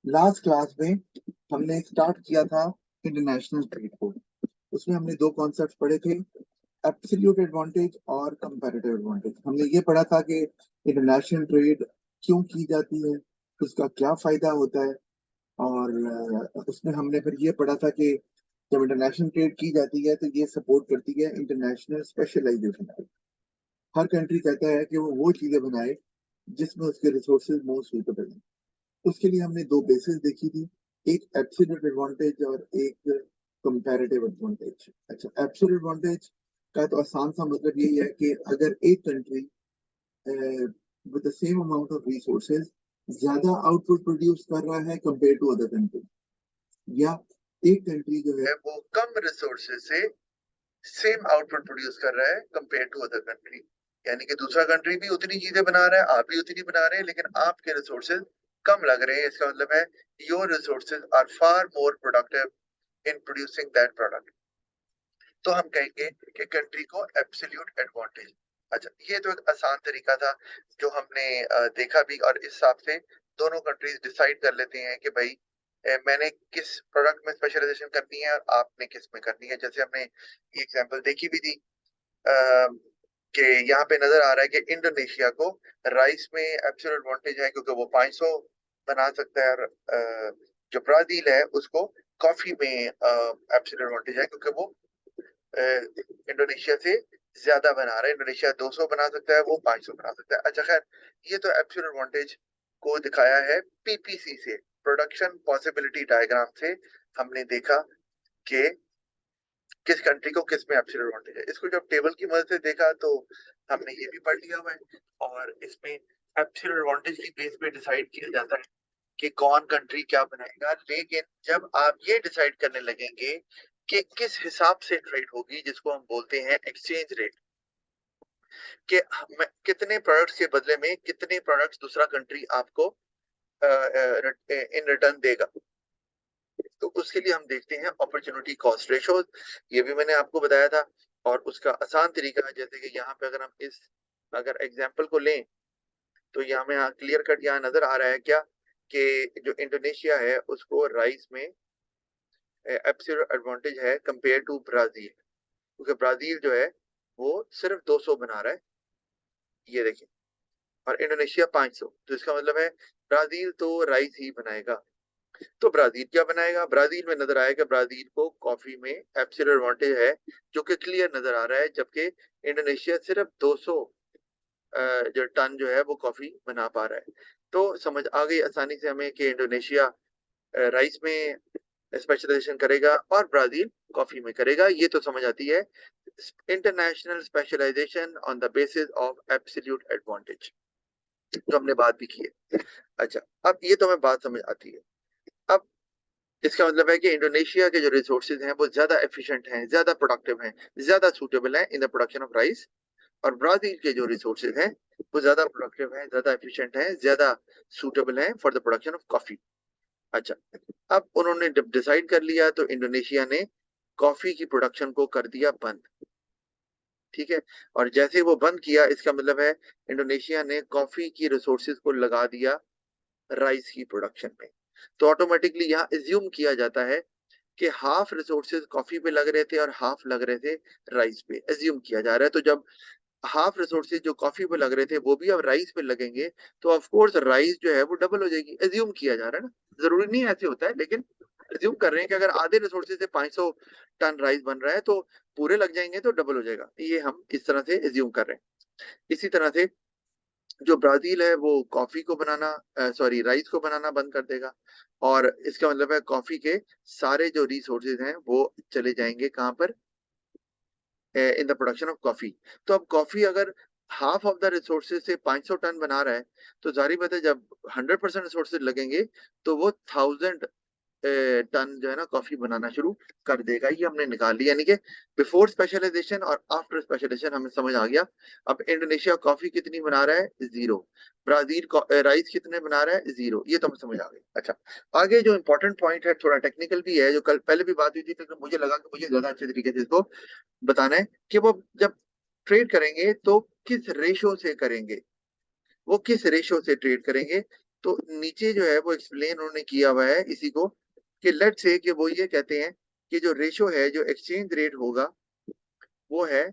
Last class में हमने start किया था इंटरनेशनल ट्रेड को। उसमें हमने दो कॉन्सेप्ट पढ़े थे, एब्सोल्यूट एडवांटेज और कंपैरेटिव एडवांटेज। हमने ये पढ़ा था कि इंटरनेशनल ट्रेड क्यों की जाती है, उसका क्या फायदा होता है। और उसमें हमने फिर ये पढ़ा था कि जब इंटरनेशनल ट्रेड की जाती है तो ये सपोर्ट करती है इंटरनेशनल स्पेशलाइजेशन को। हर कंट्री कहता है कि वो चीजें बनाए जिसमें उसके रिसोर्सेज मोस्ट सुटेबल हैं। उसके लिए हमने दो बेसिस देखी थी, एक एब्सोल्यूट एडवांटेज और एक कंपैरेटिव एडवांटेज। अच्छा, एब्सोल्यूट एडवांटेज का तो आसान सा मतलब यही है कि अगर एक country with the same amount of resources ज्यादा आउटपुट प्रोड्यूस कर रहा है कंपेयर टू अदर कंट्री, या एक कंट्री जो है वो कम रिसोर्सेज से सेम आउटपुट प्रोड्यूस कर रहा है कंपेयर टू अदर कंट्री, यानी कि दूसरा कंट्री भी उतनी चीजें बना रहा है, आप भी उतनी बना रहे हैं, लेकिन आपके रिसोर्सेज कम लग रहे हैं। इसका मतलब है your resources are far more productive in producing that product. तो हम कहेंगे कि कंट्री को एब्सोल्यूट एडवांटेज। अच्छा, ये तो एक आसान तरीका था जो हमने देखा भी, और इस हिसाब से दोनों कंट्रीज डिसाइड कर लेते हैं कि भाई मैंने किस प्रोडक्ट में स्पेशलाइजेशन करनी है और आपने किस में करनी है। जैसे हमने ये एग्जांपल देखी भी थी कि यहाँ पे नजर आ रहा है कि इंडोनेशिया को राइस में एब्सोल्यूट एडवांटेज है क्योंकि वो 500 बना सकता है, और जो ब्राजील है उसको कॉफी में एब्सोल्यूट एडवांटेज है क्योंकि वो इंडोनेशिया से ज्यादा बना रहा है। इंडोनेशिया 200 बना सकता है, वो 500 बना सकता है। अच्छा खैर, ये तो एब्सोल्यूट एडवांटेज को दिखाया है पीपीसी से, प्रोडक्शन पॉसिबिलिटी डायग्राम से। हमने देखा कि किस कंट्री को किस में एब्सोल्यूट एडवांटेज है। इसको जब टेबल की मदद से देखा तो हमने ये भी पढ़ लिया हुआ है, और इसमें एब्सोल्यूट एडवांटेज की बेस पे डिसाइड किया जाता है कि कौन कंट्री क्या बनाएगा। लेकिन जब आप ये डिसाइड करने लगेंगे कि किस हिसाब से ट्रेड होगी, जिसको हम बोलते हैं एक्सचेंज रेट, कि कितने प्रोडक्ट्स के बदले में कितने प्रोडक्ट्स दूसरा कंट्री आपको इन रिटर्न देगा, तो उसके लिए हम देखते हैं अपॉर्चुनिटी कॉस्ट रेशो। ये भी मैंने आपको बताया था, और उसका आसान तरीका है, जैसे कि यहाँ पे अगर हम इस अगर एग्जाम्पल को लें तो यहाँ में क्लियर कट यहाँ नजर आ रहा है क्या कि जो इंडोनेशिया है उसको राइस में एब्सोल्यूट एडवांटेज है कंपेयर टू ब्राजील, क्योंकि ब्राजील जो है वो सिर्फ 200 बना रहा है, ये देखिए, और इंडोनेशिया 500। तो इसका मतलब है ब्राजील तो राइस ही बनाएगा। तो ब्राजील क्या बनाएगा, ब्राजील में नजर आएगा ब्राजील को कॉफी में एब्सोल्यूट एडवांटेज है, जो कि क्लियर नजर आ रहा है, जबकि इंडोनेशिया सिर्फ 200 जो टन जो है वो कॉफी बना पा रहा है। तो समझ आ गई आसानी से हमें कि इंडोनेशिया राइस में स्पेशलाइजेशन करेगा और ब्राजील कॉफी में करेगा। ये तो समझ आती है international specialisation on the basis of absolute advantage, जो हमने बात भी की है। अच्छा, अब ये तो हमें बात समझ आती है। अब इसका मतलब है कि इंडोनेशिया के जो रिसोर्सेज हैं वो ज्यादा एफिशिएंट हैं, ज्यादा प्रोडक्टिव हैं, ज्यादा सूटेबल हैं in the production of rice, और ब्राजील के जो रिसोर्सेज हैं वो ज्यादा प्रोडक्टिव हैं, ज्यादा एफिशिएंट हैं, ज्यादा सूटेबल हैं for the production of coffee. अच्छा, अब उन्होंने जब डिसाइड कर लिया तो इंडोनेशिया ने कॉफी की प्रोडक्शन को कर दिया बंद, ठीक है। और जैसे वो बंद किया, इसका मतलब है इंडोनेशिया ने कॉफी की रिसोर्सेज को लगा दिया राइस की प्रोडक्शन में। तो ऑटोमेटिकली यहाँ एज्यूम किया जाता है कि हाफ रिसोर्सेज कॉफी पे लग रहे थे और हाफ लग रहे थे राइस पे, एज्यूम किया जा रहा है। तो जब हाफ रिसोर्सेज जो कॉफी पे लग रहे थे वो भी अब राइस पे लगेंगे, तो ऑफ कोर्स राइस जो है वो डबल हो जाएगी, एज्यूम किया जा रहा है ना। जरूरी नहीं ऐसे होता है, लेकिन एज्यूम कर रहे हैं कि अगर आधे रिसोर्सेज से 500 टन राइस बन रहा है तो पूरे लग जाएंगे तो डबल हो जाएगा, ये हम इस तरह से एज्यूम कर रहे हैं। इसी तरह से जो ब्राजील है वो कॉफी को बनाना सॉरी राइस को बनाना बंद कर देगा, और इसका मतलब है कॉफी के सारे जो रिसोर्सेज हैं वो चले जाएंगे कहाँ पर, in the production of coffee. तो अब कॉफी अगर हाफ ऑफ द रिसोर्सेज से 500 टन बना रहा है, तो जारी बात है जब 100% रिसोर्सेज लगेंगे तो वो 1000 टन जो है ना कॉफी बनाना शुरू कर देगा। ये हमने निकाल लिया, यानी कि बिफोर स्पेशलाइजेशन और आफ्टर स्पेशलाइजेशन हमें समझ आ गया। अब इंडोनेशिया कॉफी कितनी बना रहा है, जीरो। ब्राजील राइस कितने बना रहा है, जीरो। ये तो हमें समझ आ गई। अच्छा, आगे जो इंपॉर्टेंट पॉइंट है, थोड़ा टेक्निकल भी है, जो कल पहले भी बात हुई थी, लेकिन मुझे लगा कि मुझे ज्यादा अच्छे तरीके से इसको बताना है कि वो जब ट्रेड करेंगे तो किस रेशो से करेंगे, वो किस रेशो से ट्रेड करेंगे। तो नीचे जो है वो एक्सप्लेन उन्होंने किया हुआ है इसी को, कि लेट्स से कि वो ये कहते हैं कि जो रेशो है, जो एक्सचेंज रेट होगा वो है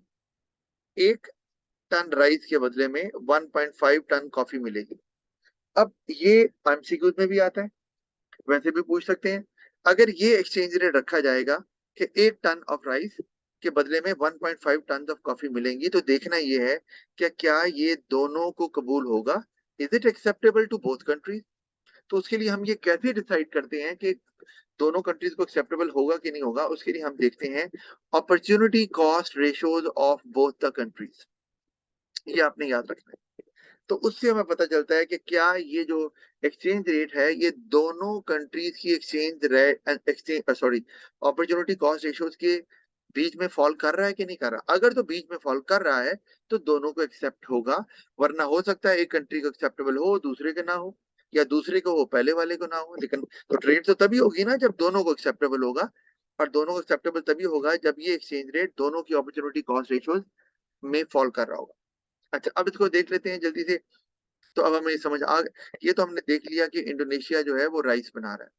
1 टन राइस के बदले में 1.5 टन कॉफी मिलेगी। अब ये एमसीक्यूज में भी आता है, वैसे भी पूछ सकते हैं। अगर ये एक्सचेंज रेट रखा जाएगा कि 1 टन ऑफ राइस के बदले में 1.5 टन ऑफ कॉफी मिलेंगी, तो देखना ये है कि क्या ये दोनों को कबूल होगा, is it acceptable to both countries. तो उसके लिए हम ये कैसे डिसाइड करते हैं कि दोनों कंट्रीज को एक्सेप्टेबल होगा कि नहीं होगा, उसके लिए हम देखते हैं opportunity cost ratios of both the countries. ये आपने याद रखना है। तो उससे हमें पता चलता है कि क्या ये जो एक्सचेंज रेट है ये दोनों कंट्रीज की exchange sorry opportunity cost ratios के बीच में फॉल कर रहा है कि नहीं कर रहा। अगर तो बीच में फॉल कर रहा है तो दोनों को एक्सेप्ट होगा, वरना हो सकता है एक कंट्री को एक्सेप्टेबल हो दूसरे के ना हो, या दूसरे को हो पहले वाले को ना हो। लेकिन तो ट्रेड तो तभी होगी ना जब दोनों को एक्सेप्टेबल होगा, और दोनों को एक्सेप्टेबल तभी होगा जब ये एक्सचेंज रेट दोनों की अपॉर्चुनिटी कॉस्ट रेशियोज में फॉल कर रहा होगा। अच्छा, अब इसको देख लेते हैं जल्दी से। तो अब हमें समझ आ, ये तो हमने देख लिया कि इंडोनेशिया जो है वो राइस बना रहा है।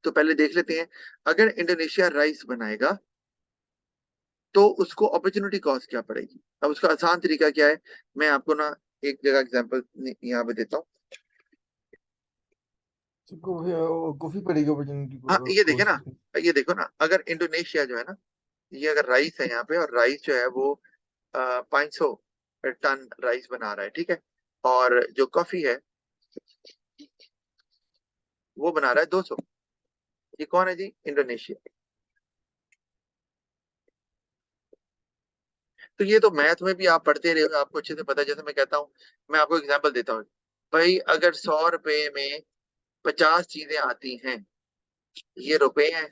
तो पहले देख लेते हैं, अगर इंडोनेशिया राइस बनाएगा तो उसको अपॉर्चुनिटी कॉस्ट क्या पड़ेगी। अब उसका आसान तरीका क्या है, मैं आपको ना एक जगह एग्जांपल यहाँ पे देता हूँ। कॉफी पड़ेगी अपॉर्चुनिटी हाँ ये देखे ना, कॉस्ट इसमें। ये देखो ना, अगर इंडोनेशिया जो है ना, ये अगर राइस है यहाँ पे, और राइस जो है वो 500 टन राइस बना रहा है, ठीक है, और जो कॉफी है वो बना रहा है 200। ये कौन है जी, इंडोनेशिया। तो ये तो मैथ में भी आप पढ़ते रहे हो, आपको अच्छे से पता है। जैसे मैं कहता हूँ, मैं आपको एग्जांपल देता हूँ, भाई अगर 100 रुपए में 50 चीजें आती हैं, ये रुपए हैं,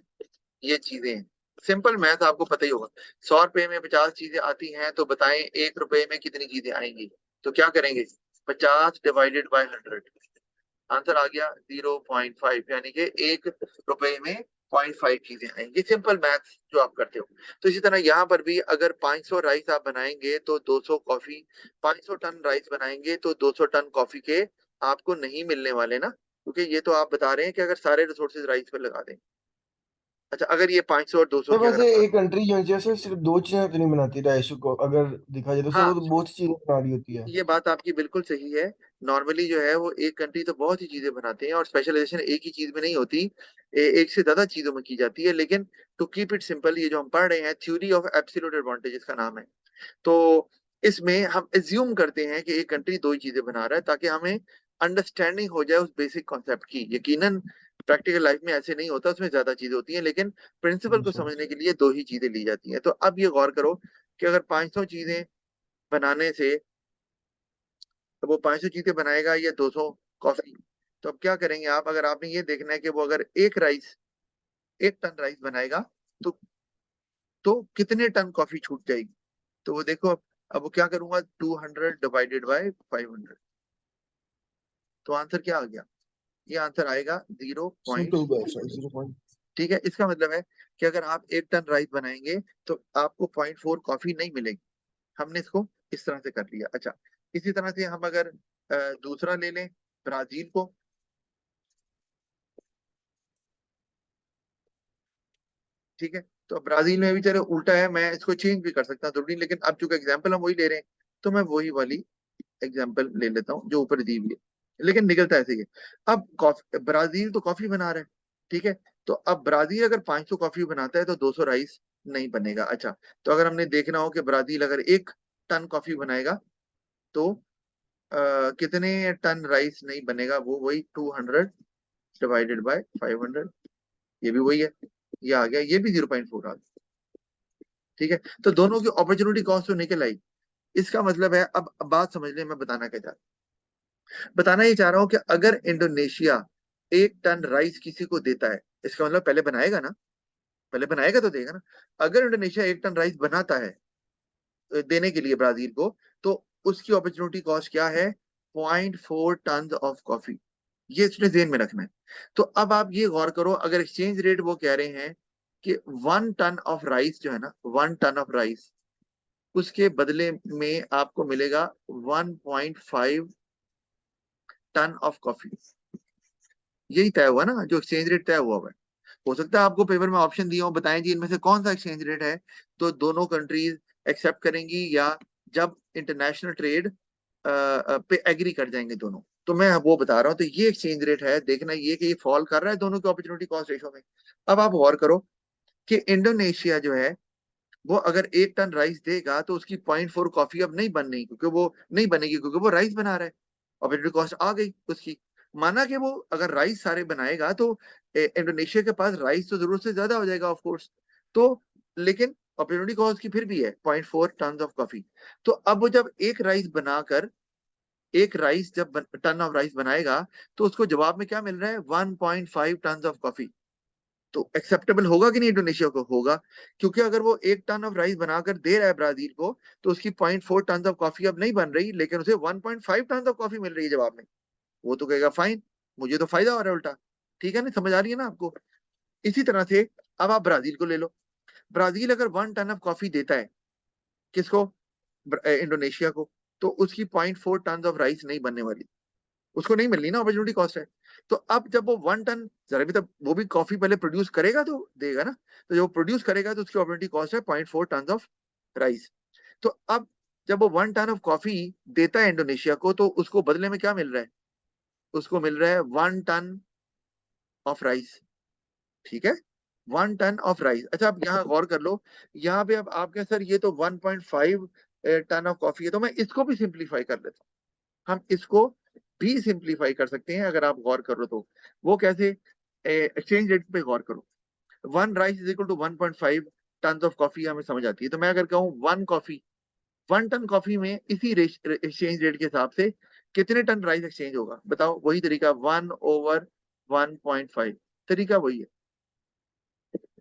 ये चीजें हैं। सिंपल मैथ आपको पता ही होगा। 100 रुपए में 50 चीजें आती हैं, तो बताएं 1 रुपए में कितनी चीजें आएंगी। तो क्या करेंगे, 50 डिवाइडेड बाय 100, आंसर आ गया 0.5, यानी कि 1 रुपए में 0.5 चीजें आएंगी। सिंपल मैथ जो आप करते हो। तो इसी तरह यहाँ पर भी अगर 500 राइस आप बनाएंगे तो 200 कॉफी, 500 टन राइस बनाएंगे तो 200 टन कॉफी के आपको नहीं मिलने वाले ना, क्योंकि ये तो आप बता रहे हैं कि अगर सारे रिसोर्सेज राइस पे लगा दें। अच्छा, अगर ये 500 और 200 तो की अगर वैसे हम बात, एक कंट्री जो है जैसे सिर्फ दो चीजें तो नहीं बनाती राइस को, अगर देखा जाए तो सब वो हाँ तो बहुत सी चीजें बना रही होती है। ये बात आपकी बिल्कुल सही है। नॉर्मली जो है वो एक कंट्री तो बहुत ही चीजें बनाते हैं, और स्पेशलाइजेशन एक ही चीज में नहीं होती, एक से ज्यादा चीजों में की जाती है। लेकिन टू कीप इट सिंपल, ये जो हम पढ़ रहे हैं थ्योरी ऑफ एब्सोल्यूट एडवांटेज इसका नाम है। तो इसमें हम एज्यूम करते हैं कि एक कंट्री दो ही चीजें बना रहा है, ताकि हमें अंडरस्टैंडिंग हो जाए उस बेसिक कॉन्सेप्ट की। यकीनन प्रैक्टिकल लाइफ में ऐसे नहीं होता, उसमें ज्यादा चीजें होती हैं, लेकिन प्रिंसिपल को अच्छा। समझने के लिए दो ही चीजें ली जाती हैं। तो अब ये गौर करो कि अगर 500 चीजें बनाने से, तो वो 500 चीजें बनाएगा या 200 कॉफी। तो अब क्या करेंगे आप, अगर आपने ये देखना है कि वो अगर 1 टन राइस बनाएगा तो कितने टन कॉफी छूट जाएगी। तो वो देखो, अब वो क्या करूंगा, 200 डिवाइडेड बाय 500। तो आंसर क्या आ गया, ये आंसर आएगा 0. सिंपल बस 0 पॉइंट। ठीक है, इसका मतलब है कि अगर आप 1 टन राइस बनाएंगे तो आपको 0.4 कॉफी नहीं मिलेगी। हमने इसको इस तरह से कर लिया। अच्छा, इसी तरह से हम अगर दूसरा ले लें, ब्राजील को, ठीक है। तो ब्राजील में भी चलो उल्टा है, मैं इसको चेंज भी कर सकता हूँ जरूरी, लेकिन अब चूंकि एग्जाम्पल हम वही ले रहे हैं, तो मैं वही वाली एग्जाम्पल ले लेता हूँ जो ऊपर दी हुई है, लेकिन निकलता ऐसे ही है। अब कॉफी, ब्राजील तो कॉफी बना रहा है, ठीक है। तो अब ब्राजील अगर 500 कॉफी बनाता है तो 200 राइस नहीं बनेगा। अच्छा, तो अगर हमने देखना हो कि ब्राजील अगर 1 टन कॉफी बनाएगा तो कितने टन राइस नहीं बनेगा, वो वही 200 डिवाइडेड बाय 500, ये भी वही है, ये आ गया, ये भी 0.4 आ गया। ठीक है, तो दोनों की अपॉर्चुनिटी कॉस्ट तो निकल आई। इसका मतलब है, अब बात समझ ले, मैं बताना क्या चाह बताना ये चाह रहा हूं कि अगर इंडोनेशिया 1 टन राइस किसी को देता है, इसका मतलब पहले बनाएगा ना, पहले बनाएगा तो देगा ना। अगर इंडोनेशिया 1 टन राइस बनाता है देने के लिए ब्राजील को, तो उसकी अपॉर्चुनिटी कॉस्ट क्या है, 0.4 टन ऑफ कॉफी। ये इसने जेन में रखना है। तो अब आप ये गौर करो, अगर एक्सचेंज रेट वो कह रहे हैं कि 1 टन ऑफ राइस जो है ना, 1 टन ऑफ राइस, उसके बदले में आपको मिलेगा 1.5 टन ऑफ कॉफी। यही तय हुआ ना, जो एक्सचेंज रेट तय हुआ है। हो सकता है आपको पेपर में ऑप्शन दिया हो, बताएं जी इनमें से कौन सा एक्सचेंज रेट है, तो दोनों कंट्रीज एक्सेप्ट करेंगी या जब इंटरनेशनल ट्रेड पे एग्री कर जाएंगे दोनों, तो मैं वो बता रहा हूँ। तो ये एक्सचेंज रेट है, देखना ये कि ये फॉल कर रहा है दोनों के अपॉर्चुनिटी कॉस्ट रेशो में। अब आप गौर करो कि इंडोनेशिया जो है वो अगर 1 टन राइस देगा तो उसकी 0.4 कॉफी अब नहीं बननी, क्योंकि वो नहीं बनेगी क्योंकि वो राइस बना रहा है, अपॉर्चुनिटी कॉस्ट आ गई उसकी। माना कि वो अगर राइस सारे बनाएगा तो इंडोनेशिया के पास राइस तो जरूरत से ज्यादा हो जाएगा ऑफ कोर्स, तो लेकिन अपॉर्चुनिटी कॉस्ट की फिर भी है 0.4 टन ऑफ कॉफी। तो अब वो जब एक राइस बनाकर एक राइस जब टन ऑफ राइस बनाएगा तो उसको जवाब में क्या मिल रहा है, 1.5 टन ऑफ कॉफी। तो एक्सेप्टेबल होगा कि नहीं इंडोनेशिया को? होगा, क्योंकि अगर वो 1 टन ऑफ राइस बनाकर दे रहा है ब्राजील को तो उसकी 0.4 टन ऑफ कॉफी अब नहीं बन रही, लेकिन उसे 1.5 टन ऑफ कॉफी मिल रही है जवाब में। वो तो कहेगा फाइन, मुझे तो फायदा हो रहा है उल्टा। ठीक है ना, समझ आ रही है ना आपको? इसी तरह से अब आप ब्राजील को ले लो। ब्राजील अगर 1 टन ऑफ कॉफी देता है, किसको? इंडोनेशिया को, तो उसकी 0.4 टन ऑफ राइस नहीं बनने वाली, उसको नहीं मिलनी ना, अपॉर्चुनिटी कॉस्ट है। तो अब जब वो 1 टन, जरा भी तब वो भी कॉफी पहले प्रोड्यूस करेगा तो देगा ना, तो जब वो प्रोड्यूस करेगा तो उसकी अपॉर्चुनिटी कॉस्ट है 0.4 टन ऑफ राइस। तो अब जब वो 1 टन ऑफ कॉफी देता है इंडोनेशिया को तो उसको बदले में क्या मिल रहा है? उसको मिल रहा है 1 टन ऑफ राइस। ठीक है, 1 टन ऑफ राइस। अच्छा, अब यहाँ गौर कर लो, यहाँ पे अब आप क्या सर ये तो 1.5 टन ऑफ कॉफी है, तो मैं इसको भी सिंप्लीफाई कर लेता हूँ। हम इसको भी सिंप्लीफाई कर सकते हैं अगर आप गौर करो तो। वो कैसे? एक्सचेंज रेट पे गौर करो। 1 rice is equal to 1.5 ton of coffee, हमें समझ आती है। तो मैं अगर कहूँ 1 टन कॉफी में इसी एक्सचेंज रेट के हिसाब से कितने टन राइस एक्सचेंज होगा बताओ? वही तरीका 1/1.5, तरीका वही है।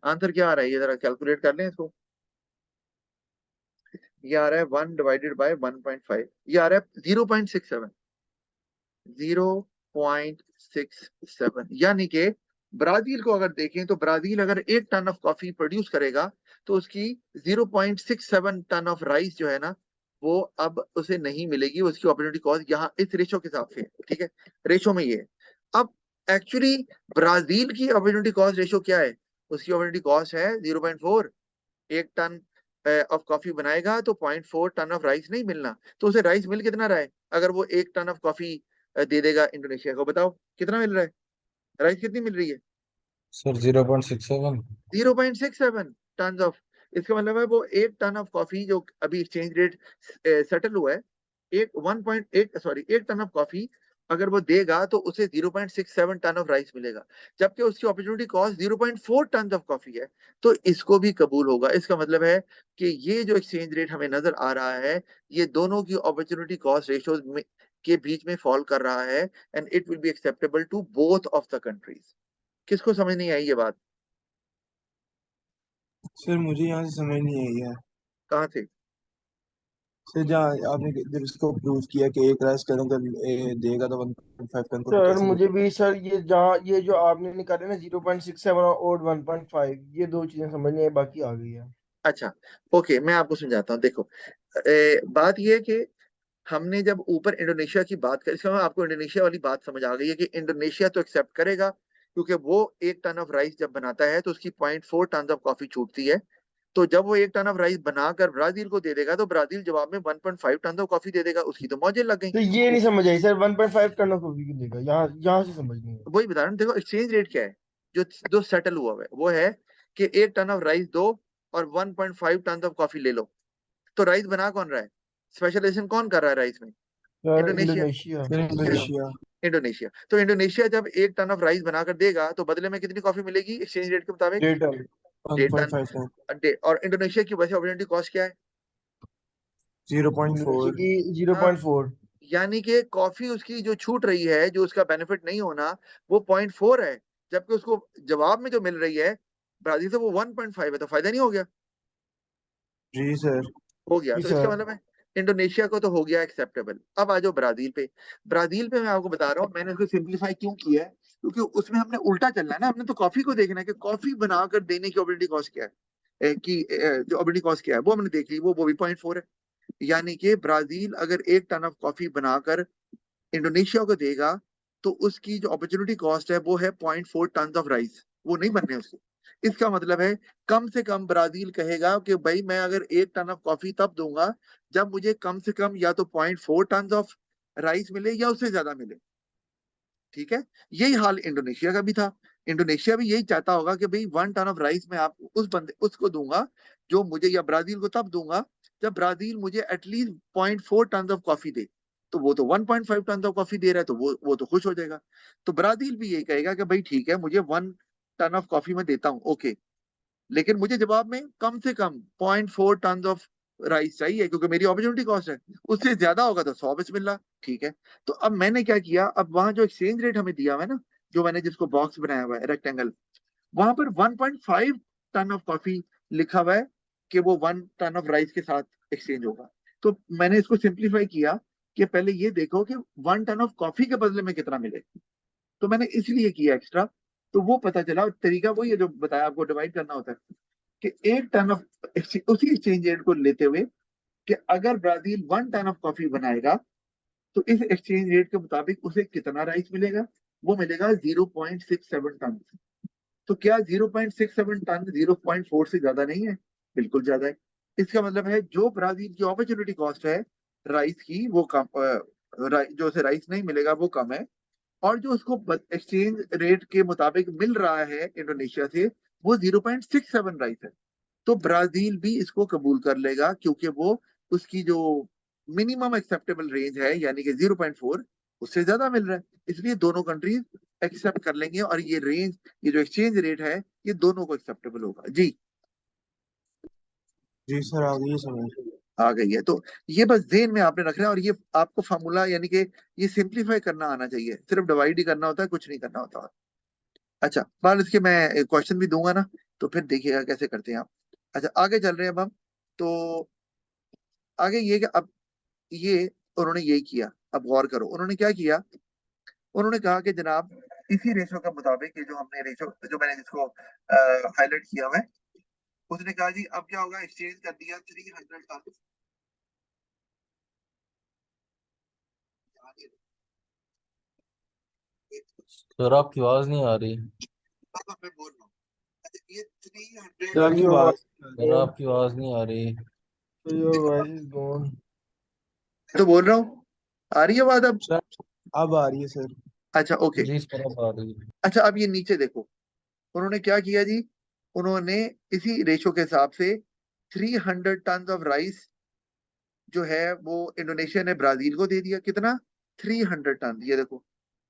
आंसर क्या आ रहा है ये जरा कैलकुलेट कर लें इसको। ये आ रहा है 1/1.5, ये आ रहा है 0.67, 0.67। यानी कि ब्राजील को अगर देखें तो ब्राजील अगर 1 टन ऑफ कॉफी प्रोड्यूस करेगा तो उसकी 0.67 टन ऑफ राइस जो है ना वो अब उसे नहीं मिलेगी, उसकी अपॉर्चुनिटी कॉस्ट यहाँ इस रेशो के हिसाब से। ठीक है, रेशो में ये है। अब एक्चुअली ब्राजील की अपॉर्चुनिटी कॉस्ट रेशो क्या है? उसकी अपॉर्चुनिटी कॉस्ट है 0.4। 1 टन ऑफ कॉफी बनाएगा तो 0.4 टन ऑफ राइस नहीं मिलना, तो उसे राइस मिल कितना रहा है? अगर वो 1 टन ऑफ कॉफी दे देगा इंडोनेशिया को, बताओ कितना मिल रहा है? राइस कितनी मिल रही है? सर 0.67। 0.67 ton of. इसका मतलब है वो 1 टन ऑफ कॉफी जो अभी एक्सचेंज रेट सेटल हुआ है, 1 टन ऑफ कॉफी अगर वो देगा तो उसे 0.67 टन ऑफ राइस मिलेगा, जबकि उसकी opportunity cost 0.4 ton of coffee है। तो इसको भी कबूल होगा। इसका मतलब है कि ये जो एक्सचेंज रेट हमें नजर आ रहा है ये दोनों की अपॉर्चुनिटी कॉस्ट रेशियो में के बीच में फॉल कर रहा है, and it will be acceptable to both of the countries. किसको समझ नहीं आई ये बात? सर मुझे यहाँ से समझ नहीं आई है। कहाँ से? सर जहाँ आपने जब इसको प्रूव किया कि एक राइस टन अगर देगा तो 1.5 टन को, तो सर कैसे मुझे देगा? भी सर ये जहाँ ये जो आपने निकाले ना 0.67 और 1.5, ये दो चीजें समझ नहीं आई, बाकी आ गई है। अच्छा, ओके, मैं आपको समझाता हूँ। देखो बात यह है कि हमने जब ऊपर इंडोनेशिया की बात करी, इसका मतलब आपको इंडोनेशिया वाली बात समझ आ गई है कि इंडोनेशिया तो एक्सेप्ट करेगा, क्योंकि वो 1 टन ऑफ राइस जब बनाता है तो उसकी 0.4 टन ऑफ कॉफी छूटती है। तो जब वो 1 टन ऑफ राइस बनाकर ब्राजील को दे देगा तो ब्राजील जवाब में 1.5 टन ऑफ कॉफी दे देगा, उसकी तो मौजें लग गई। तो ये नहीं समझ आई सर, 1.5 टन ऑफ कॉफी क्यों देगा? यहाँ यहाँ से समझ नहीं आई। वही बता रहा हूँ, देखो एक्सचेंज रेट क्या है जो जो सेटल हुआ है, वो है कि 1 टन ऑफ राइस दो और 1.5 टन ऑफ कॉफी ले लो। तो राइस बना कौन रहा है? स्पेशलाइजेशन कौन कर रहा है राइस में? Sir Indonesia. Indonesia. Sir Indonesia. Indonesia, तो इंडोनेशिया जब 1 टन ऑफ राइस बनाकर देगा तो बदले में कितनी कॉफी मिलेगी एक्सचेंज रेट के मुताबिक? 1.5 टन। 1.5 1.5 टन। टन। और इंडोनेशिया की वैसे अपॉर्चुनिटी कॉस्ट क्या है? इंडोनेशिया 0.4। की हाँ, 0.4। यानी कि कॉफी उसकी जो छूट रही है, जो उसका बेनिफिट नहीं होना, वो 0.4 है, जबकि उसको जवाब में जो मिल रही है ब्राजील से वो 1.5 है, तो फायदा नहीं हो गया? जी सर। हो गया। जी तो इसका सर। मतलब है इंडोनेशिया को तो हो गया एक्सेप्टेबल। अब आ जाओ ब्राजील पे। ब्राजील पे मैं आपको बता रहा हूँ, मैंने इसको सिंप्लीफाई क्यों किया है, क्योंकि उसमें हमने उल्टा चलना है ना, हमने तो कॉफी को देखना है कि कॉफी बनाकर देने की ऑपरेटिंग कॉस्ट क्या है, जो ऑपरेटिंग कॉस्ट क्या है वो हमने देख ली, वो भी 0.4 है। यानी कि ब्राजील अगर 1 टन ऑफ कॉफी बनाकर इंडोनेशिया को देगा तो उसकी जो अपॉर्चुनिटी कॉस्ट है वो है 0.4 टन ऑफ राइस, वो नहीं बनने उसको। इसका मतलब है कम से कम ब्राजील कहेगा कि भाई मैं अगर 1 टन ऑफ कॉफी तब दूंगा जब मुझे कम से कम या तो 0.4 टन ऑफ राइस मिले या उससे ज्यादा मिले। ठीक है, यही हाल इंडोनेशिया का भी था। इंडोनेशिया भी यही चाहता होगा कि भाई 1 टन ऑफ राइस मैं आप उस बंदे उसको दूंगा जो मुझे, या ब्राजील को तब दूंगा जब ब्राजील मुझे एटलीस्ट 0.4 टन ऑफ कॉफी दे। तो वो तो 1.5 टन ऑफ कॉफी दे रहा है, तो वो तो खुश हो जाएगा। तो ब्राजील भी यही कहेगा कि भाई ठीक है, मुझे 1 टन ऑफ कॉफी मैं देता हूँ, ओके, लेकिन मुझे जवाब में कम से कम 0.4 टन ऑफ राइस चाहिए, क्योंकि मेरी अपॉर्चुनिटी कॉस्ट है। उससे ज्यादा होगा तो 100 बिस्मिल्लाह। ठीक है, तो अब मैंने क्या किया, अब वहां जो एक्सचेंज रेट हमें दिया हुआ है ना, जो मैंने जिसको बॉक्स बनाया हुआ है रेक्टेंगल, वहां पर 1.5 टन ऑफ कॉफी लिखा हुआ है कि वो 1 टन ऑफ राइस के साथ एक्सचेंज होगा। तो मैंने इसको सिंप्लीफाई किया कि पहले ये देखो कि 1 टन ऑफ कॉफी के बदले में कितना मिलेगा। तो मैंने इसलिए किया एक्स्ट्रा, तो वो पता चला। तरीका वही है जो बताया आपको, डिवाइड करना होता है कि 1 टन ऑफ उसी एक्सचेंज रेट को लेते हुए कि अगर ब्राजील 1 टन ऑफ कॉफी बनाएगा तो इस एक्सचेंज रेट के मुताबिक उसे कितना राइस मिलेगा, वो मिलेगा 0.67 टन। तो क्या 0.67 टन 0.4 से ज्यादा नहीं है? बिल्कुल ज्यादा है। इसका मतलब है जो ब्राजील की अपॉर्चुनिटी कॉस्ट है राइस की वो कम, जो उसे राइस नहीं मिलेगा वो कम है, और जो उसको एक्सचेंज रेट के मुताबिक मिल रहा है इंडोनेशिया से वो 0.67 राइस है। तो ब्राजील भी इसको कबूल कर लेगा, क्योंकि वो उसकी जो मिनिमम एक्सेप्टेबल रेंज है यानी कि 0.4 उससे ज्यादा मिल रहा है, इसलिए दोनों कंट्रीज एक्सेप्ट कर लेंगे, और ये रेंज, ये जो एक्सचेंज रेट है ये दोनों को एक्सेप्टेबल होगा। जी, जी सर, आ गई है समझ। आ गई है। तो ये बस जेन में आपने रखना है, और ये आपको फार्मूला यानी कि ये सिंप्लीफाई करना आना चाहिए, सिर्फ डिवाइड ही करना होता है, कुछ नहीं करना होता। अच्छा, बाद इसके मैं क्वेश्चन भी दूंगा ना, तो फिर देखिएगा कैसे करते हैं आप। अच्छा, आगे चल रहे हैं अब हम। तो आगे ये कि अब ये उन्होंने ये किया, अब गौर करो उन्होंने क्या किया। उन्होंने कहा कि जनाब इसी रेशो के मुताबिक, ये जो हमने रेशो जो मैंने जिसको हाईलाइट किया हुआ है, उसने कहा जी अब क्या होगा, एक्सचेंज कर दिया 300 टन। सर आपकी आवाज नहीं आ रही। मैं बोल रहा हूँ, अच्छा ये 300 सर सर आपकी योर आवाज सर वॉइस आपकी आवाज नहीं आ रही। Your voice is gone. तो बोल रहा हूँ, आ रही है बात अब? सर अब आ रही है सर। अच्छा, ओके। जी सर अब आ रही है। अच्छा, अब ये नीचे देखो, उन्होंने क्या किया जी, उन्होंने इसी रेशो के हिसाब से 300 टन ऑफ राइस जो है वो इंडोनेशिया ने ब्राजील को दे दिया। कितना? 300 टन। ये देखो,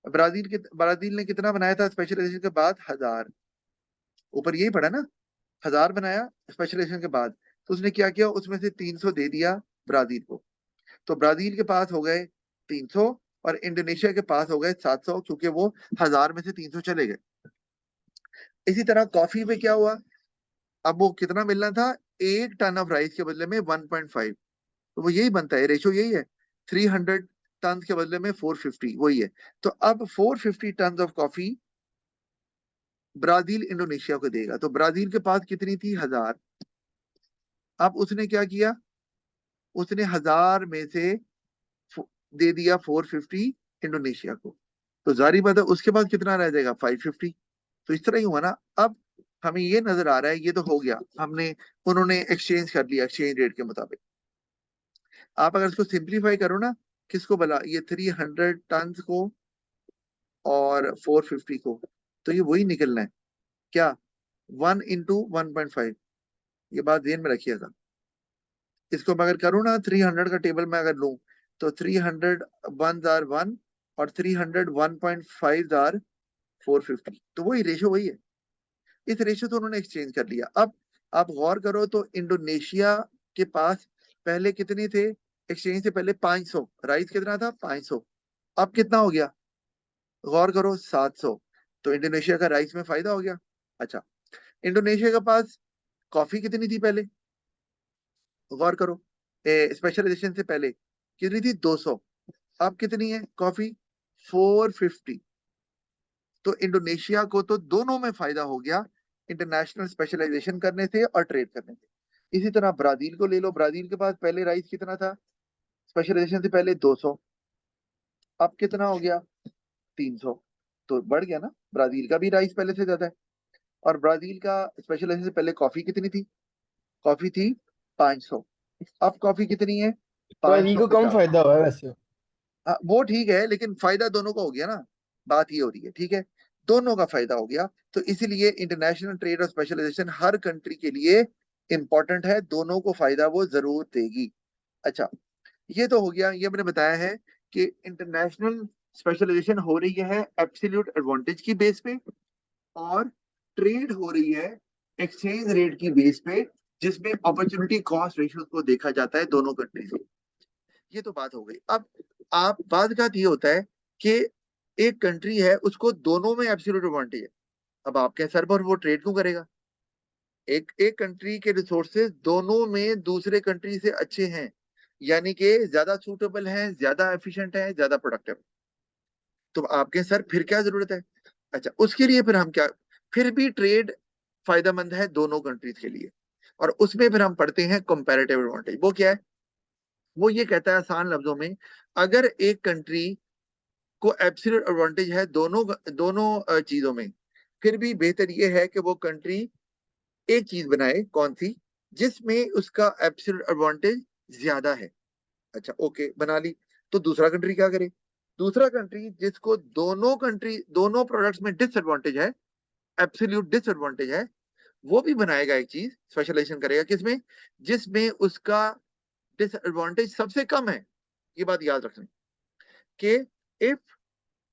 ब्राजील ने कितना बनाया था स्पेशलाइजेशन के बाद? 1000। ऊपर यही पड़ा ना, 1000 बनाया स्पेशलाइजेशन के बाद। तो उसने क्या किया, उसमें से 300 दे दिया ब्राजील को। तो ब्राजील के पास हो गए 300, और इंडोनेशिया के पास हो गए 700, क्योंकि वो 1000 में से 300 चले गए। इसी तरह कॉफी में क्या हुआ, अब वो कितना मिलना था, 1 टन ऑफ राइस के बदले में 1.5। तो वो यही बनता है, रेशो यही है, 300 टन के बदले में 450, वही है। तो अब 450 ton of coffee Brazil Indonesia को देगा। तो ब्राजील के पास कितनी थी? 1000। अब उसने क्या किया, उसने 1000 में से दे दिया 450 इंडोनेशिया को। तो जारी बात है उसके बाद कितना रह जाएगा? 550। तो इस तरह ही हुआ ना। अब हमें ये नजर आ रहा है, ये तो हो गया, हमने उन्होंने एक्सचेंज कर लिया एक्सचेंज रेट के मुताबिक। आप अगर इसको सिंप्लीफाई करो ना, किसको भला, ये 300 टन को और 450 को, तो ये वही निकलना है क्या, 1 into 1.5। ये बात ध्यान में रखिएगा। इसको मैं अगर करूँ ना, 300 का टेबल में अगर लूं, तो 300 1 आर 1, और 300 1.5 आर 450। तो वही रेशो वही है। इस रेशो से उन्होंने एक्सचेंज कर लिया। अब आप गौर करो तो इंडोनेशिया के पास पहले कितने थे, एक्सचेंज से पहले 500 राइस, कितना था? 500। अब कितना हो गया, गौर करो, 700। तो इंडोनेशिया का राइस में फायदा हो गया। अच्छा, इंडोनेशिया के पास कॉफी कितनी थी पहले, गौर करो, स्पेशलाइजेशन से पहले कितनी थी? 200। अब कितनी है कॉफी? 450। तो इंडोनेशिया को तो दोनों में फायदा हो गया, इंटरनेशनल स्पेशलाइजेशन करने से और ट्रेड करने से। इसी तरह ब्राजील को ले लो, ब्राजील के पास पहले राइस कितना था स्पेशलाइजेशन से पहले? 200। अब कितना हो गया 300, तो बढ़ गया ना। ब्राजील का भी राइस पहले से ज्यादा है, और ब्राजील का स्पेशल से पहले कॉफी कितनी थी, कॉफी थी 500, अब कॉफी कितनी है ब्राजील को कम 550। फायदा हुआ है वैसे। हाँ, वो ठीक है, लेकिन फायदा दोनों का हो गया ना, बात ये हो रही है, ठीक है, दोनों का फायदा हो गया। तो इसीलिए इंटरनेशनल ट्रेड और स्पेशलाइजेशन हर कंट्री के लिए इंपॉर्टेंट है, दोनों को फायदा वो जरूर देगी। अच्छा, ये तो हो गया, ये मैंने बताया है कि इंटरनेशनल स्पेशलाइजेशन हो रही है एब्सोल्यूट एडवांटेज की बेस पे, और ट्रेड हो रही है एक्सचेंज रेट की बेस पे, जिसमें अपॉर्चुनिटी कॉस्ट रेशियो को देखा जाता है दोनों कंट्री से। ये तो बात हो गई। अब आप बाद का ये होता है कि एक कंट्री है उसको दोनों में एब्सोल्यूट एडवांटेज है, अब आपके सर पर वो ट्रेड क्यों करेगा। एक एक कंट्री के रिसोर्सेज दोनों में दूसरे कंट्री से अच्छे हैं, यानी कि ज्यादा सूटेबल है, ज्यादा एफिशिएंट है, ज्यादा प्रोडक्टिव, तो आपके सर फिर क्या जरूरत है। अच्छा, उसके लिए फिर हम क्या, फिर भी ट्रेड फायदेमंद है दोनों कंट्रीज के लिए, और उसमें फिर हम पढ़ते हैं कंपैरेटिव एडवांटेज। वो क्या है, वो ये कहता है आसान लफ्जों में, अगर एक कंट्री को एब्सोल्यूट एडवांटेज है दोनों दोनों चीजों में, फिर भी बेहतर ये है कि वो कंट्री एक चीज बनाए, कौन सी, जिसमें उसका एब्सोल्यूट एडवांटेज ज्यादा है। अच्छा ओके, बना ली, तो दूसरा कंट्री क्या करे, दूसरा कंट्री जिसको दोनों प्रोडक्ट्स में डिसएडवांटेज है, एब्सोल्यूट डिसएडवांटेज है, वो भी बनाएगा एक चीज, स्पेशलाइजेशन करेगा किसमें, जिसमें उसका डिसएडवांटेज सबसे कम है। ये बात याद रखना कि if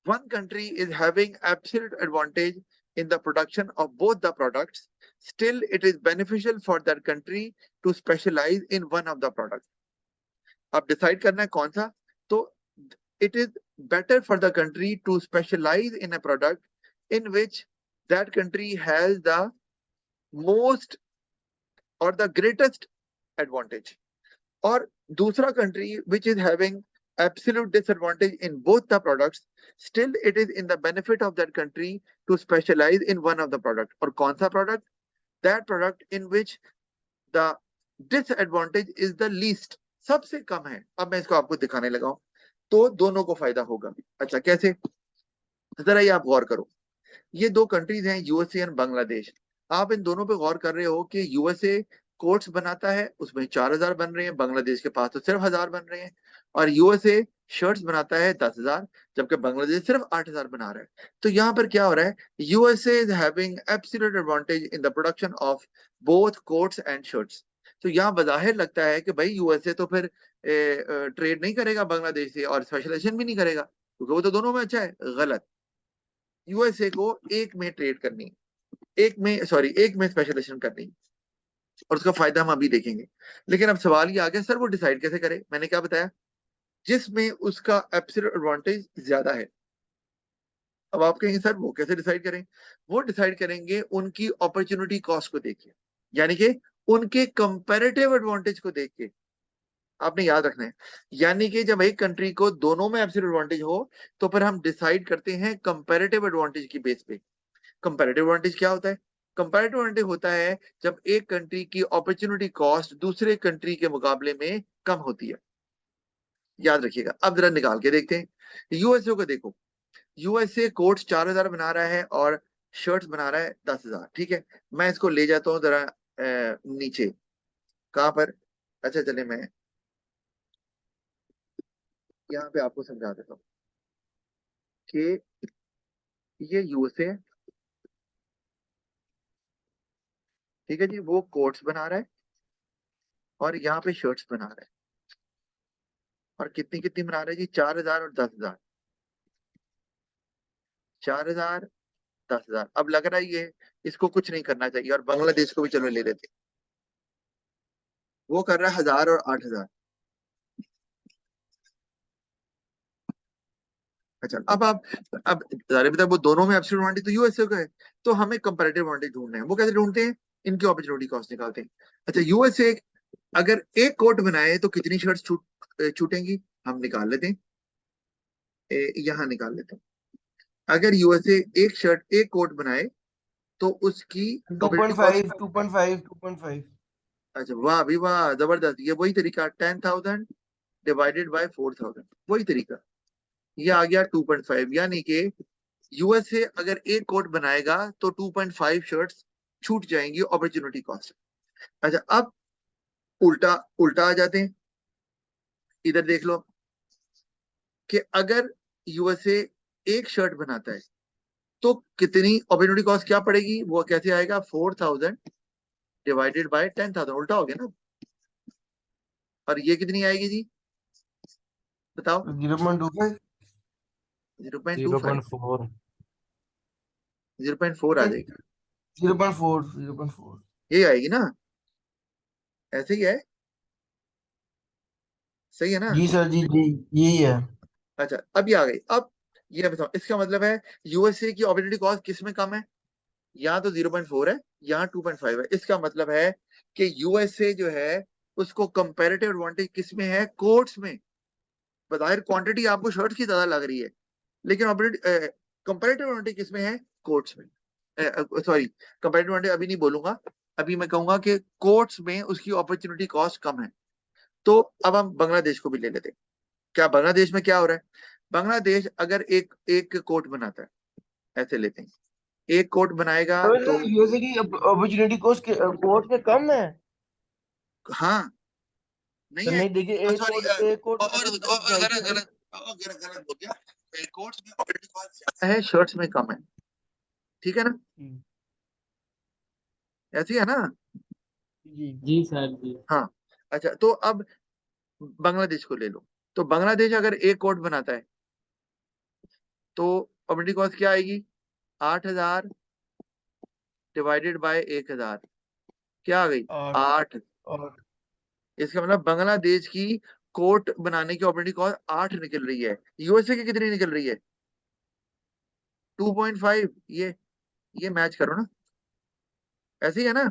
one country is having absolute advantage in the production of both the products, still it is beneficial for that country to specialize in one of the products. अब डिसाइड करना है कौन सा, तो it is better for the country to specialize in a product in which that country has the most or the greatest advantage, और दूसरा country which is having absolute disadvantage in both the products, still it is in the benefit of that country to specialize in one of the product, और कौन सा product, that product in which the disadvantage is the least, सबसे कम है। अब मैं इसको आपको दिखाने लगा हूं, तो दोनों को फायदा होगा। अच्छा कैसे, जरा ये आप गौर करो, ये दो कंट्रीज हैं यूएसए एंड बांग्लादेश। आप इन दोनों पे गौर कर रहे हो कि यूएसए कोट्स बनाता है, उसमें 4000 बन रहे हैं, बांग्लादेश के पास तो सिर्फ 1000 बन रहे हैं, और यूएसए शर्ट्स बनाता है 10,000, जबकि बांग्लादेश सिर्फ 8000 बना रहा है। तो यहाँ पर क्या हो रहा है, USA is having absolute advantage in the production of both quotes and shirts. तो यहाँ बज़ाहिर लगता है कि भाई यूएसए तो फिर ट्रेड नहीं करेगा बांग्लादेश से, और स्पेशलाइजेशन भी नहीं करेगा, क्योंकि वो तो दोनों में अच्छा है। गलत, यूएसए को एक में ट्रेड करनी, एक में स्पेशलाइजेशन करनी, और उसका फायदा हम अभी देखेंगे। लेकिन अब सवाल ये आ गया, सर वो डिसाइड कैसे करे, मैंने क्या बताया, जिसमें उसका एब्सोल्यूट एडवांटेज ज्यादा है। अब आप कहेंगे सर वो कैसे डिसाइड करें, वो डिसाइड करेंगे उनकी अपॉर्चुनिटी कॉस्ट को देख के, यानी कि उनके कंपैरेटिव एडवांटेज को देख के। आपने याद रखना है, यानी कि जब एक कंट्री को दोनों में एब्सोल्यूट एडवांटेज हो, तो फिर हम डिसाइड करते हैं कंपैरेटिव एडवांटेज की बेस पे। कंपैरेटिव एडवांटेज क्या होता है, कंपैरेटिव एडवांटेज होता है जब एक कंट्री की अपॉर्चुनिटी कॉस्ट दूसरे कंट्री के मुकाबले में कम होती है। याद रखिएगा। अब जरा निकाल के देखते हैं यूएसए को, देखो यूएसए कोट्स 4000 बना रहा है और शर्ट्स बना रहा है 10,000, ठीक है। मैं इसको ले जाता हूँ जरा नीचे, कहां पर, अच्छा चले मैं यहाँ पे आपको समझा देता हूँ कि ये यूएसए है, ठीक है जी, वो कोट्स बना रहा है और यहाँ पे शर्ट्स बना रहा है, और कितनी कितनी बना रहा है जी, 4000 और 10,000, 4000 10,000। अब लग रहा है ये इसको कुछ नहीं करना चाहिए, और बांग्लादेश को भी चलो ले लेते, वो कर रहा है 1000 और 8000। अच्छा अब जाहिर है वो दोनों में एब्सोल्यूट एडवांटेज तो यूएसए का है, तो हमें कंपैरेटिव एडवांटेज ढूंढना है। वो कैसे ढूंढते हैं, इनकी अपॉर्चुनिटी कॉस्ट निकालते हैं। अच्छा यूएसए अगर एक कोट बनाए तो कितनी शर्ट्स छूटेंगी, हम निकाल लेते हैं, यहाँ निकाल लेते हैं। अगर यूएसए एक कोट बनाए तो उसकी कम्युनिटी कॉस्ट, 2.5 2.5 2.5। अच्छा वाह भी वाह, जबरदस्त, ये वही तरीका 10,000 डिवाइडेड बाय 4,000, वही तरीका। ये आ गया 2.5, यानी कि यूएसए अगर एक कोट बनाएगा तो 2.5 शर्ट्स छूट जाएंगी अपॉर्चुनिटी कॉस्ट। अच्छा, अब उल्टा उल्टा आ जाते हैं, इधर देख लो कि अगर यूएसए एक शर्ट बनाता है तो कितनी अपॉर्चुनिटी कॉस्ट क्या पड़ेगी, वो कैसे आएगा, 4,000 डिवाइडेड बाय 10,000, उल्टा हो गया ना। और ये कितनी आएगी जी, बताओ। 0.25 0.25, 0.4। 0.4 आ जाएगी, 0.4 यही आएगी ना, ऐसे ही है, सही है ना। जी सर जी जी यही है। अच्छा, अब ये आ गई। अब ये बताओ, इसका मतलब है यूएसए की अपॉर्चुनिटी कॉस्ट किस में कम है, यहाँ तो 0.4 है, यहाँ 2.5 है। इसका मतलब है कि यूएसए जो है उसको कंपैरेटिव एडवांटेज किस में है, कोट्स में। बज़ाहिर क्वांटिटी आपको शर्ट की ज्यादा लग रही है, लेकिन कंपैरेटिव एडवांटेज किस में है, कोट्स में। सॉरी, कंपैरेटिव एडवांटेज अभी नहीं बोलूंगा, अभी मैं कहूंगा कि कोट्स में उसकी अपॉर्चुनिटी कॉस्ट कम है। तो अब हम बांग्लादेश को भी ले लेते हैं। क्या बांग्लादेश में क्या हो रहा है, बांग्लादेश अगर एक एक कोट बनाता है, ऐसे लेते हैं, एक कोट बनाएगा अबे तो सर यूएसए की अपॉर्चुनिटी कॉस्ट कोर्ट में कम है। हाँ, नहीं तो है, नहीं देखिए सॉरी, एक कोड और बनाने की गलत प्राइस है। गलत गलत हो गया, कोट्स में अपॉर्चुनिटी कॉस्ट ज्यादा है, शर्ट्स में कम है, ठीक है ना, जी ऐसी है ना। जी जी सर जी। हाँ, अच्छा, तो अब बांग्लादेश को ले लो, तो बांग्लादेश अगर एक कोट बनाता है तो अपॉर्चुनिटी कॉस्ट क्या आएगी, 8,000 डिवाइडेड बाय 1,000, क्या आ गई, आठ 8। आठ इसका मतलब बांग्लादेश की कोट बनाने की अपॉर्चुनिटी कॉस्ट 8 निकल रही है, यूएसए की कितनी निकल रही है, 2.5। ये मैच करो ना, ऐसे ही है ना।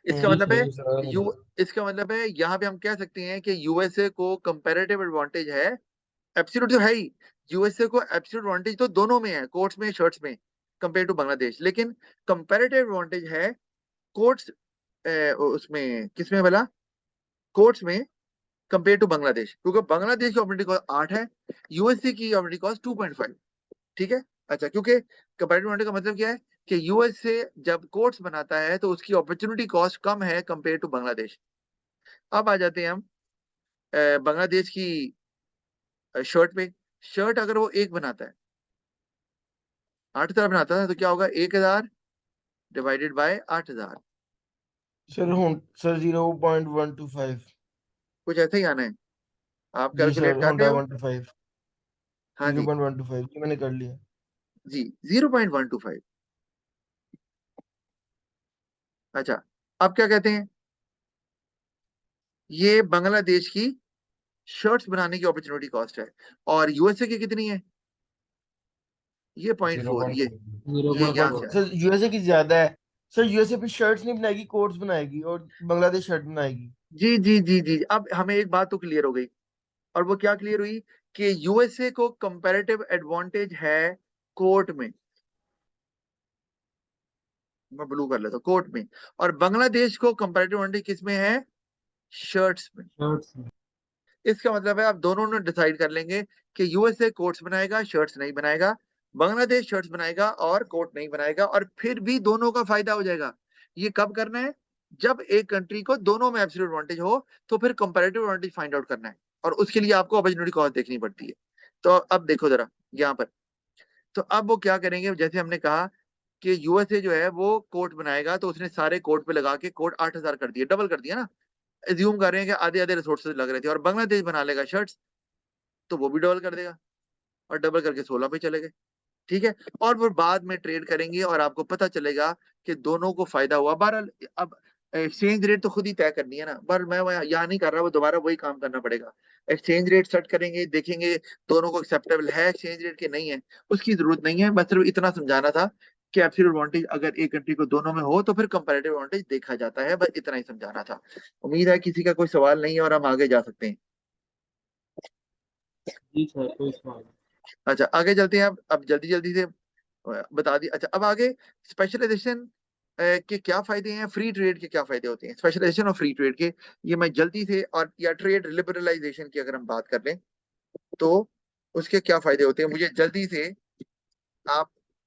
इसका जी मतलब है सही सर। यू इसका मतलब है यहाँ पे हम कह सकते हैं कि यूएसए को कंपैरेटिव एडवांटेज है, एब्सोल्यूट तो है ही, यूएसए को एब्सोल्यूट एडवांटेज तो दोनों में है, कोर्ट्स में शर्ट्स में, कंपेयर टू बांग्लादेश, लेकिन कंपैरेटिव एडवांटेज है कोर्ट्स, उसमें किसमें भला, कोर्ट्स में, कंपेयर टू बांग्लादेश, क्योंकि बांग्लादेश की अपॉर्चुनिटी कॉस्ट 8 है, यूएसए की अपॉर्चुनिटी कॉस्ट 2.5, ठीक है। अच्छा, क्योंकि कंपैरेटिव एडवांटेज का मतलब क्या है कि यूएसए जब कोर्ट्स बनाता है तो उसकी अपॉर्चुनिटी कॉस्ट कम है कंपेयर टू बांग्लादेश। अब आ जाते हैं हम बांग्लादेश की शर्ट पे। शर्ट अगर वो एक बनाता है, 8,000 बनाता है, तो क्या होगा, 1,000 डिवाइडेड बाय 8,000, सर 0.125। कुछ ऐसा ही आना है, आप जी कैलकुलेट सर कर रहे होंडा हो। 125। हाँ जीरो जी, पॉइंट वन टू फाइव ये मैंने कर लिया। जी, 0.125। अच्छा, अब क्या कहते हैं, ये बांग्लादेश की शर्ट्स बनाने की अपॉर्चुनिटी कॉस्ट है, और यूएसए की कितनी है, ये 0.4, ये 0.4। ये यहाँ 0.4 से आया। सर यूएसए की ज्यादा है। सर यूएसए पे शर्ट्स नहीं बनाएगी कोट्स बनाएगी और बांग्लादेश शर्ट बनाएगी। जी जी जी जी, अब हमें एक बात तो क्लियर हो गई, और वो क्या क्लियर हुई, कि यूएसए को कंपैरेटिव एडवांटेज है कोर्ट में, मैं ब्लू कर लेता हूँ, कोर्ट में, और बांग्लादेश को कंपैरेटिव एडवांटेज किस में है, शर्ट्स में। शर्ट्स। इसका मतलब है आप दोनों ने डिसाइड कर लेंगे कि यूएसए कोर्ट्स बनाएगा, शर्ट्स नहीं बनाएगा, बांग्लादेश शर्ट्स बनाएगा और कोर्ट नहीं बनाएगा, और फिर भी दोनों का फायदा हो जाएगा। ये कब करना है, जब एक कंट्री को दोनों में एब्सोल्यूट एडवांटेज हो, तो फिर कंपैरेटिव एडवांटेज फाइंड आउट करना है, और उसके लिए आपको अपॉर्चुनिटी कॉस्ट देखनी पड़ती है। तो अब देखो जरा यहाँ पर, तो अब वो क्या करेंगे, जैसे हमने कहा कि यूएसए जो है वो कोर्ट बनाएगा, तो उसने सारे कोर्ट पे लगा के कोर्ट 8,000 कर दिया, डबल कर दिया ना, एज्यूम कर रहे हैं कि आधे आधे रिसोर्सेज लग रहे थे, और बांग्लादेश बना लेगा शर्ट्स, तो वो भी डबल कर देगा, और डबल करके 16 पे चले गए, ठीक है। और वो बाद में ट्रेड करेंगे और आपको पता चलेगा कि दोनों को फायदा हुआ। बहरहाल अब एक्सचेंज रेट तो खुद ही तय करनी है ना, पर मैं यहाँ नहीं कर रहा, वो दोबारा वही काम करना पड़ेगा। एक्सचेंज रेट सेट करेंगे, देखेंगे दोनों को एक्सेप्टेबल है एक्सचेंज रेट के नहीं है, उसकी जरूरत नहीं है, बस सिर्फ इतना समझाना था कि एब्सोल्यूट एडवांटेज अगर एक कंट्री को दोनों में हो तो फिर कंपैरेटिव एडवांटेज देखा जाता है, बस इतना ही समझाना था। उम्मीद है किसी का कोई सवाल नहीं है और हम आगे जा सकते हैं। जी सर कोई सवाल नहीं। अच्छा, आगे चलते हैं, अब जल्दी जल्दी से बता दी। अच्छा, अब आगे स्पेशलाइजेशन के क्या फायदे हैं, फ्री ट्रेड के क्या फायदे होते हैं, स्पेशलाइजेशन और फ्री ट्रेड के, ये मैं जल्दी से, और या ट्रेड लिबरलाइजेशन की अगर हम बात कर लें, तो उसके क्या फायदे होते हैं, मुझे जल्दी से आप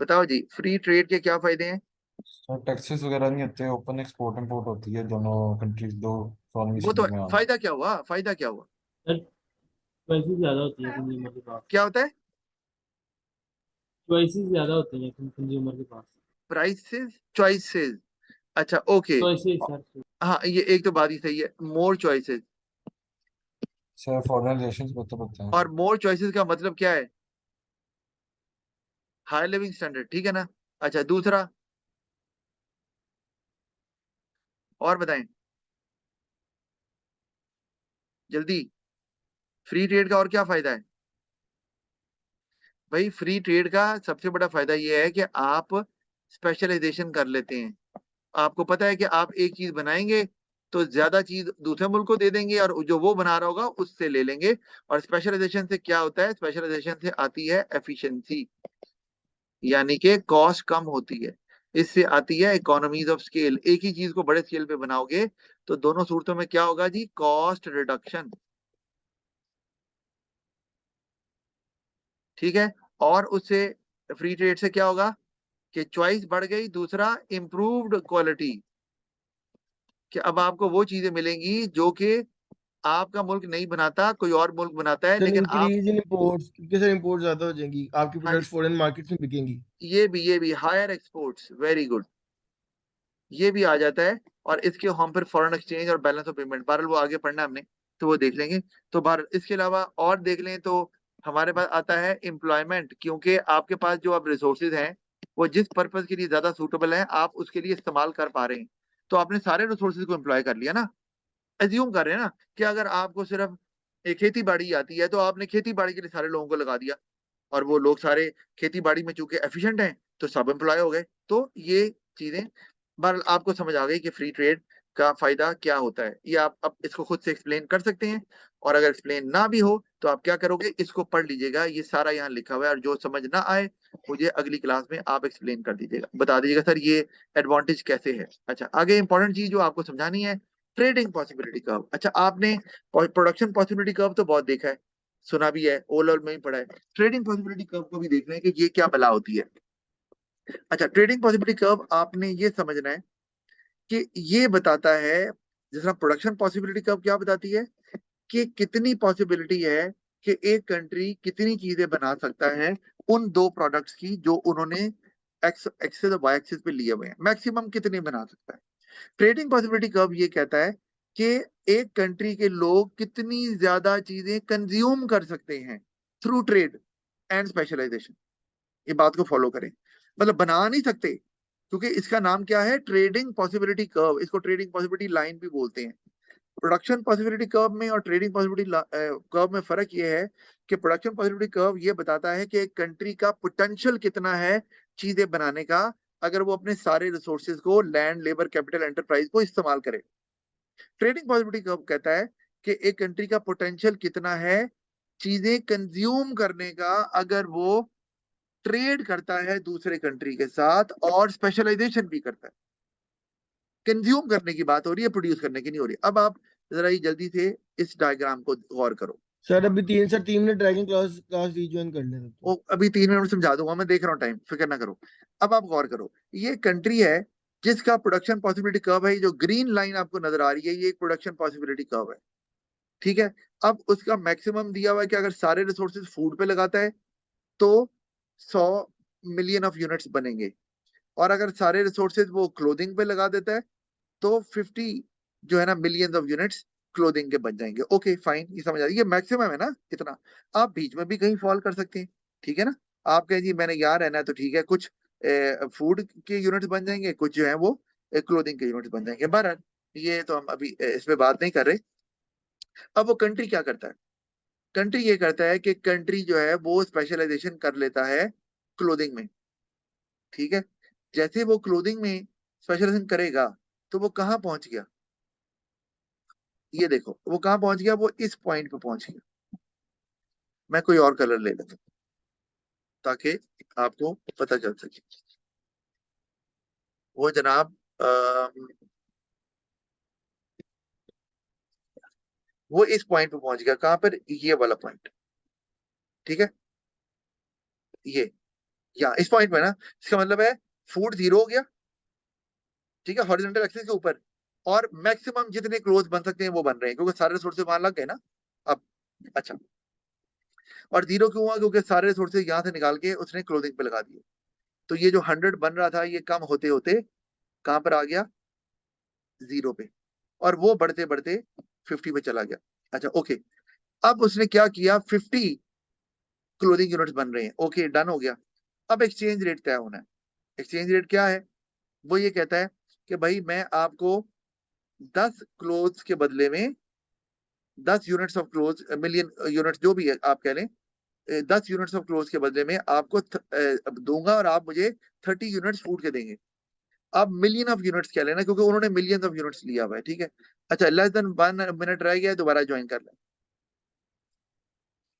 बताओ जी, फ्री ट्रेड के क्या फायदे हैं? सर टैक्सेस वगैरह नहीं होते, ओपन एक्सपोर्ट इंपोर्ट होती है दोनों कंट्रीज, दो इकोनॉमीज वो के तो दरमियान। फायदा क्या हुआ, फायदा क्या हुआ, सर चॉइसेस ज्यादा होती है कंज्यूमर के पास। क्या होता है? चॉइसेस ज्यादा होती है कंज्यूमर के पास। प्राइसेस, चॉइसेस, अच्छा ओके। Choices sir. हाँ ये एक तो बात ही सही है, मोर चॉइसेस। सर फॉरेन रिलेशंस बेहतर होते हैं। और मोर चॉइसेस का मतलब क्या है? हाई लिविंग स्टैंडर्ड, ठीक है ना। अच्छा दूसरा, और बताएं जल्दी, फ्री ट्रेड का और क्या फायदा है? भाई फ्री ट्रेड का सबसे बड़ा फायदा ये है कि आप स्पेशलाइजेशन कर लेते हैं। आपको पता है कि आप एक चीज बनाएंगे तो ज्यादा चीज दूसरे मुल्क को दे देंगे और जो वो बना रहा होगा उससे ले लेंगे। और स्पेशलाइजेशन से क्या होता है? स्पेशलाइजेशन से आती है एफिशिएंसी, यानी कि कॉस्ट कम होती है। इससे आती है इकोनॉमीज ऑफ स्केल। एक ही चीज को बड़े स्केल पे बनाओगे तो दोनों सूरतों में क्या होगा जी? कॉस्ट रिडक्शन, ठीक है। और उससे फ्री ट्रेड से क्या होगा कि चॉइस बढ़ गई। दूसरा, इंप्रूव्ड क्वालिटी, कि अब आपको वो चीजें मिलेंगी जो कि आपका मुल्क नहीं बनाता, कोई और मुल्क बनाता है, सर लेकिन आप। इंक्रीज इन इंपोर्ट्स, क्योंकि सर इंपोर्ट ज्यादा हो जाएंगी, आपकी हाँ, प्रोडक्ट्स फॉरेन मार्केट्स में बिकेंगी। ये भी हायर एक्सपोर्ट्स, वेरी गुड, ये भी आ जाता है। और इसके हम फिर फॉरेन एक्सचेंज और बैलेंस ऑफ पेमेंट, बहरहाल वो आगे पढ़ना है हमने, तो वो देख लेंगे। तो बहरहाल इसके अलावा और देख लें तो हमारे पास आता है एम्प्लॉयमेंट, क्योंकि आपके पास जो अब रिसोर्सेज हैं वो जिस पर्पज के लिए ज्यादा सूटेबल है आप उसके लिए इस्तेमाल कर पा रहे हैं। तो आपने सारे रिसोर्सेज को एम्प्लॉय कर लिया ना। एज्यूम कर रहे हैं ना कि अगर आपको सिर्फ एक खेती बाड़ी आती है तो आपने खेती बाड़ी के लिए सारे लोगों को लगा दिया, और वो लोग सारे खेती बाड़ी में चूंकि एफिशिएंट हैं तो सब एम्प्लॉय हो गए। तो ये चीजें बहरहाल आपको समझ आ गई कि फ्री ट्रेड का फायदा क्या होता है। ये आप अब इसको खुद से एक्सप्लेन कर सकते हैं, और अगर एक्सप्लेन ना भी हो तो आप क्या करोगे, इसको पढ़ लीजिएगा, ये सारा यहाँ लिखा हुआ है, और जो समझ ना आए मुझे अगली क्लास में आप एक्सप्लेन कर दीजिएगा, बता दीजिएगा सर ये एडवांटेज कैसे है। अच्छा आगे इंपॉर्टेंट चीज जो आपको समझानी है, ट्रेडिंग पॉसिबिलिटी कर्व। अच्छा आपने प्रोडक्शन पॉसिबिलिटी कर्व तो बहुत देखा है, सुना भी है, ओ लेवल में ही पढ़ा है। ट्रेडिंग पॉसिबिलिटी कर्व को भी देख रहे हैं कि ये क्या बला होती है। अच्छा ट्रेडिंग पॉसिबिलिटी कर्व आपने ये समझना है कि ये बताता है, जिस तरह प्रोडक्शन पॉसिबिलिटी कर्व क्या बताती है कि कितनी पॉसिबिलिटी है कि एक कंट्री कितनी चीजें बना सकता है उन दो प्रोडक्ट्स की जो उन्होंने एक्स एक्सिस और वाई एक्सिस पे लिए हुए हैं, मैक्सिमम कितने बना सकता है। ट्रेडिंग पॉसिबिलिटी कर्व ये कहता है कि एक कंट्री के लोग कितनी ज्यादा चीजें कंज्यूम कर सकते हैं थ्रू ट्रेड एंड स्पेशलाइजेशन। ये बात को फॉलो करें, मतलब बना नहीं सकते, क्योंकि इसका नाम क्या है? Trading possibility curve. इसको ट्रेडिंग पॉसिबिलिटी लाइन भी बोलते हैं। प्रोडक्शन पॉसिबिलिटी कर्व में और ट्रेडिंग पॉसिबिलिटी कर्व में फर्क ये है कि प्रोडक्शन पॉसिबिलिटी कर्व ये बताता है कि एक कंट्री का पोटेंशियल कितना है चीजें बनाने का, अगर वो अपने सारे रिसोर्सेज को, लैंड, लेबर, कैपिटल, एंटरप्राइज को इस्तेमाल करे। ट्रेडिंग पॉसिबिलिटी कर्व कहता है कि एक कंट्री का पोटेंशियल कितना है चीजें कंज्यूम करने का, अगर वो ट्रेड करता है दूसरे कंट्री के साथ और स्पेशलाइजेशन भी करता है। कंज्यूम करने की बात हो रही है, प्रोड्यूस करने की नहीं हो रही। अब आप जरा ये जल्दी से इस डायग्राम को गौर करो। सर अभी 3 minute dragon class class rejoin कर लेते हैं। वो अभी 3 मिनट में समझा दूंगा, मैं देख रहा हूँ टाइम, फिक्र ना करो। अब आप गौर करो, ये कंट्री है जिसका प्रोडक्शन पॉसिबिलिटी कर्व है, जो ग्रीन लाइन आपको नजर आ रही है ये एक प्रोडक्शन पॉसिबिलिटी कर्व है, ठीक है। अब उसका मैक्सिमम दिया हुआ है कि अगर सारे रिसोर्सेज फूड पे लगाता है तो 100 मिलियन ऑफ यूनिट्स बनेंगे, और अगर सारे रिसोर्सेज वो क्लोथिंग पे लगा देता है तो 50 जो है ना मिलियंस ऑफ यूनिट्स क्लोथिंग के बन जाएंगे। ओके फाइन, ये समझ आ रही है, ये मैक्सिमम है ना इतना। आप बीच में भी कहीं फॉल कर सकते हैं, ठीक है ना। आप कहें जी मैंने यहाँ रहना है तो ठीक है, कुछ फूड के यूनिट्स बन जाएंगे, कुछ जो है वो क्लोथिंग के यूनिट्स बन जाएंगे। बहरहाल ये तो हम अभी इस पे बात नहीं कर रहे। अब वो कंट्री क्या करता है? कंट्री ये करता है कि कंट्री जो है वो स्पेशलाइजेशन कर लेता है क्लोथिंग में, ठीक है। जैसे वो क्लोथिंग में स्पेशलाइजेशन करेगा तो वो कहाँ पहुंच गया? ये देखो वो कहाँ पहुंच गया, वो इस पॉइंट पे पहुंच गया। मैं कोई और कलर ले लेता हूं ताकि आपको पता चल सके। वो जनाब वो इस पॉइंट पे पहुंच गया, कहां पर, ये वाला पॉइंट, ठीक है, ये या इस पॉइंट पे ना, इसका मतलब है फूड 0 हो गया, ठीक है, हॉरिजॉन्टल एक्सिस के ऊपर, और मैक्सिमम जितने क्लोज बन सकते हैं वो बन रहे हैं, क्योंकि सारे रिसोर्सेज वहां लग गए ना अब। अच्छा, और 0 क्यों हुआ, क्योंकि सारे रिसोर्सेज यहां से निकाल के उसने क्लोजिंग पे लगा दिए। तो ये जो 100 बन रहा था, ये कम होते होते कहां पर आ गया, 0 पे, और वो बढ़ते बढ़ते 50 पे चला गया। अच्छा ओके, अब उसने क्या किया, 50 क्लोजिंग यूनिट्स बन रहे हैं, ओके डन हो गया। अब एक्सचेंज रेट तय होना है। एक्सचेंज रेट क्या है, वो ये कहता है कि भाई मैं आपको 10 क्लोज के बदले में 10 units of close, million units जो भी है आप कह लें, 10 यूनिट्स ऑफ क्लोज के बदले में आपको दूंगा, और आप मुझे 30 यूनिट्स फूड के देंगे। अब मिलियन ऑफ यूनिट्स क्या लेना, क्योंकि उन्होंने मिलियंस ऑफ यूनिट्स लिया हुआ है, ठीक है। अच्छा, लेस देन 1 मिनट रह गया है, दोबारा ज्वाइन कर लें।